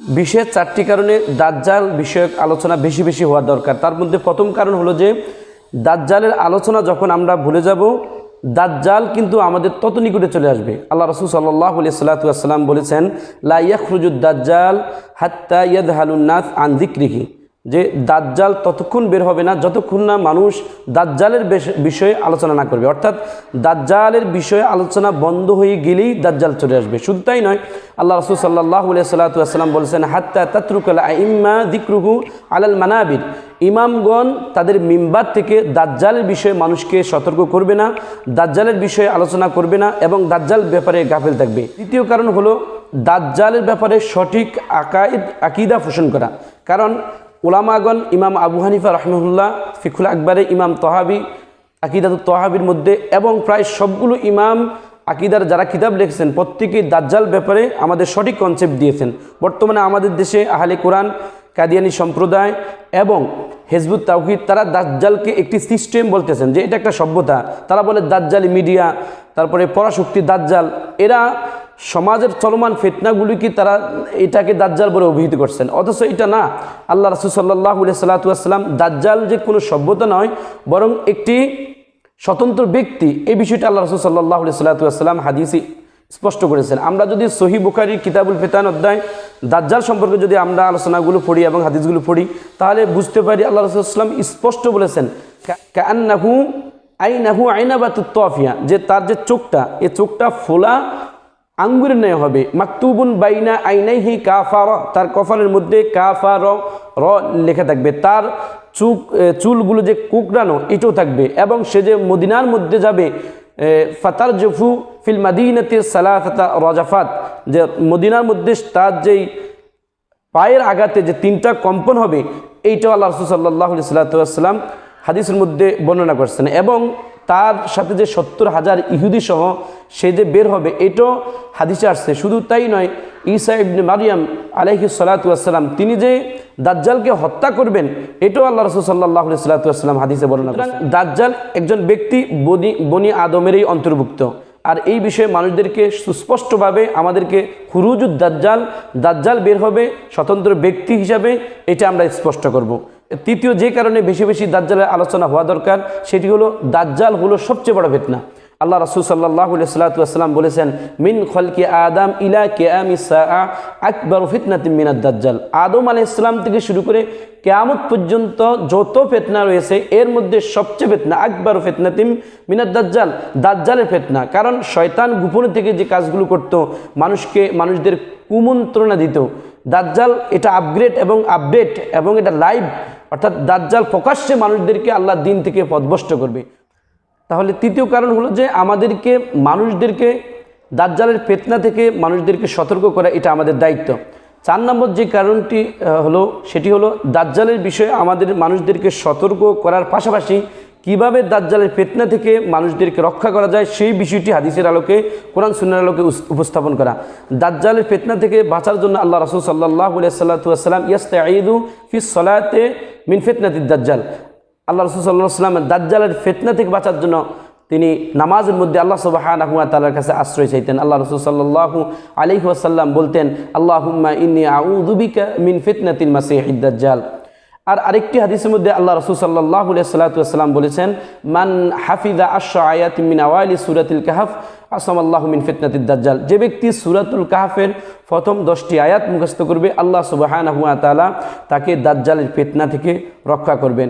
বিশেষ চারটি কারণে দাজ্জাল বিষয়ক আলোচনা বেশি বেশি হওয়া দরকার। তার মধ্যে প্রথম কারণ হলো যে দাজ্জালের আলোচনা যখন আমরা ভুলে যাব, দাজ্জাল কিন্তু আমাদের তত নিকটে চলে আসবে। আল্লাহ রাসূল সাল্লাল্লাহু আলাইহি ওয়াসাল্লাম বলেছেন, লা ইয়াখরুজুদ দাজ্জাল হাত্তা ইয়াদহালুন নাস আন যিকরিহি, যে দাজ্জাল ততক্ষণ বের হবে না যতক্ষণ না মানুষ দাজ্জালের বিষয়ে আলোচনা না করবে। অর্থাৎ দাজ্জালের বিষয়ে আলোচনা বন্ধ হয়ে গেলেই দাজ্জাল চলে আসবে। শুধু তাই নয়, আল্লাহ রাসূল সাল্লাল্লাহু আলাইহি ওয়াসাল্লাম বলেছেন, হাত্তা তাতরুকাল আইম্মা যিকরুহু আলাল মানাবির, ইমামগণ তাদের মিম্বার থেকে দাজ্জালের বিষয়ে মানুষকে সতর্ক করবে না, দাজ্জালের বিষয়ে আলোচনা করবে না এবং দাজ্জাল ব্যাপারে গাফিল থাকবে। দ্বিতীয় কারণ হলো দাজ্জালের ব্যাপারে সঠিক আকীদা পোষণ করা। কারণ উলামাগণ ইমাম আবু হানিফা রাহিমাহুল্লাহ ফিকহুল আকবরে, ইমাম তহাবি আকীদাতুত তহাবির মধ্যে এবং প্রায় সবগুলো ইমাম আকীদার যারা কিতাব লিখেছেন প্রত্যেকেই দাজ্জাল ব্যাপারে আমাদের সঠিক কনসেপ্ট দিয়েছেন। বর্তমানে আমাদের দেশে আহলে কোরআন, কাদিয়ানী সম্প্রদায় এবং হিজবুত তাওহীদ তারা দাজ্জালকে একটি সিস্টেম বলতেছেন, যে এটা একটা সভ্যতা। তারা বলে দাজ্জালি মিডিয়া, তারপরে পরাশক্তি দাজ্জাল। এরা সমাজের চলমান ফিতনাগুলিকে তারা এটাকে দাজ্জাল বলে অভিহিত করছেন, অথচ এটা না। আল্লাহ রাসূল সাল্লাল্লাহু আলাইহি ওয়াসাল্লাম দাজ্জাল যে কোনো সভ্যতা নয়, বরং একটি স্বতন্ত্র ব্যক্তি, এই বিষয়টা আল্লাহ রাসূল সাল্লাল্লাহু আলাইহি ওয়াসাল্লাম হাদিসে স্পষ্ট করেছেন। আমরা যদি সহিহ বুখারীর কিতাবুল ফিতান অধ্যায় দাজ্জাল সম্পর্কে যদি আমরা আলোচনাগুলো পড়ি এবং হাদিসগুলো পড়ি, তাহলে বুঝতে পারি আল্লাহ রাসূল সাল্লাল্লাহু আলাইহি ওয়াসাল্লাম স্পষ্ট বলেছেন, কাআন্নাহু আইনাহু আইনাবাতুত তাফিয়া, যে তার যে চোখটা, এই চোখটা ফোলা আঙ্গুরের ন্যায় হবে। মাকতুবুন বাইনা আইনাইহি কাফারা, তার কপালের মধ্যে কাফার র লেখা থাকবে। তার চুলগুলো যে কুকড়ানো এটাও থাকবে। এবং সে যে মদিনার মধ্যে যাবে, ফাতারজফু ফিল মাদিনাতি সালাসাতা রাজাফাত, যে মদিনার মধ্যে তার যেই পায়ের আঘাতে যে 3টা কম্পন হবে, এইটাও আল্লাহ রাসূল সাল্লাল্লাহু আলাইহি ওয়াসাল্লাম হাদিসের মধ্যে বর্ণনা করছেন। এবং তার সাথে যে 70,000 ইহুদি সহ সে যে বের হবে, এটাও হাদিসে আসছে। শুধু তাই নয়, ঈসা ইবনে মারইয়াম আলাইহিস সালাতু ওয়াসসালাম তিনি যে দাজ্জালকে হত্যা করবেন, এটাও আল্লাহ রাসূল সাল্লাল্লাহু আলাইহি ওয়াসাল্লাম হাদিসে বর্ণনা করেছেন। দাজ্জাল একজন ব্যক্তি বনি আদমেরই অন্তর্ভুক্ত। আর এই বিষয়ে মানুষদেরকে সুস্পষ্টভাবে আমাদেরকে খুরুজুদ দাজ্জাল বের হবে স্বতন্ত্র ব্যক্তি হিসাবে, এটা আমরা স্পষ্ট করব। তৃতীয় যে কারণে বেশি বেশি দাজ্জালের আলোচনা হওয়া দরকার, সেটি হলো দাজ্জাল হলো সবচেয়ে বড় ফিতনা। আল্লাহ রাসূল সাল্লাল্লাহু আলাইহি ওয়াসাল্লাম বলেছেন, মিন খলকি আদম ইলা কিয়ামিস সাআ আকবারু ফিতনাতিন মিনাদ দাজ্জাল, আদম আলাইহিস সালাম থেকে শুরু করে কিয়ামত পর্যন্ত যত ফিতনা রয়েছে এর মধ্যে সবচেয়ে ফিতনা আকবারু ফিতনাতিন মিনাদ দাজ্জাল, দাজ্জালের ফিতনা। কারণ শয়তান গোপনে থেকে যে কাজগুলো করত, মানুষদের কুমন্ত্রণা দিত, দাজ্জাল এটা আপগ্রেড এবং আপডেট এবং এটা লাইভ, অর্থাৎ দাজ্জাল প্রকাশ্যে মানুষদেরকে আল্লাহর দিন থেকে পথভ্রষ্ট করবে। তাহলে তৃতীয় কারণ হলো যে মানুষদেরকে দাজ্জালের ফিতনা থেকে মানুষদেরকে সতর্ক করা, এটা আমাদের দায়িত্ব। 4 নম্বর যে কারণটি হলো, সেটি হলো দাজ্জালের বিষয়ে আমাদের মানুষদেরকে সতর্ক করার পাশাপাশি কিভাবে দাজ্জালের ফিতনা থেকে মানুষদেরকে রক্ষা করা যায় সেই বিষয়টি হাদিসের আলোকে, কোরআন সুন্নাহর আলোকে উপস্থাপন করা। দাজ্জালের ফিতনা থেকে বাঁচার জন্য আল্লাহ রাসূল সাল্লাল্লাহু আলাইহি ওয়াসাল্লাম ইস্তাঈযু ফিস সালাতে মিন ফিতনাতিদ দাজ্জাল, আল্লাহ রাসূল সাল্লাল্লাহু আলাইহি ওয়াসাল্লাম দাজ্জালের ফিতনা থেকে বাঁচার জন্য তিনি নামাজের মধ্যে আল্লাহ সুবহানাহু ওয়া তাআলার কাছে আশ্রয় চাইতেন। আল্লাহ রাসূল সাল্লাল্লাহু আলাইহি ওয়াসাল্লাম বলতেন, আল্লাহুম্মা ইন্নী আউযু বিকা মিন ফিতনাতিল মাসীহিদ দাজ্জাল। আর আরেকটি হাদিসের মধ্যে আল্লাহ রাসূল সাল্লাল্লাহু আলাইহি ওয়াসাল্লাম বলেছেন, মান হাফিযা 10 আয়াতিন মিন আওয়ালি সূরাতিল কাহফ আসামাল্লাহু মিন ফিতনাতিদ দাজ্জাল, যে ব্যক্তি সূরাতুল কাহফের প্রথম 10টি আয়াত মুখস্থ করবে, আল্লাহ সুবহানাহু ওয়া তাআলা তাকে দাজ্জালের ফিতনা থেকে রক্ষা করবেন।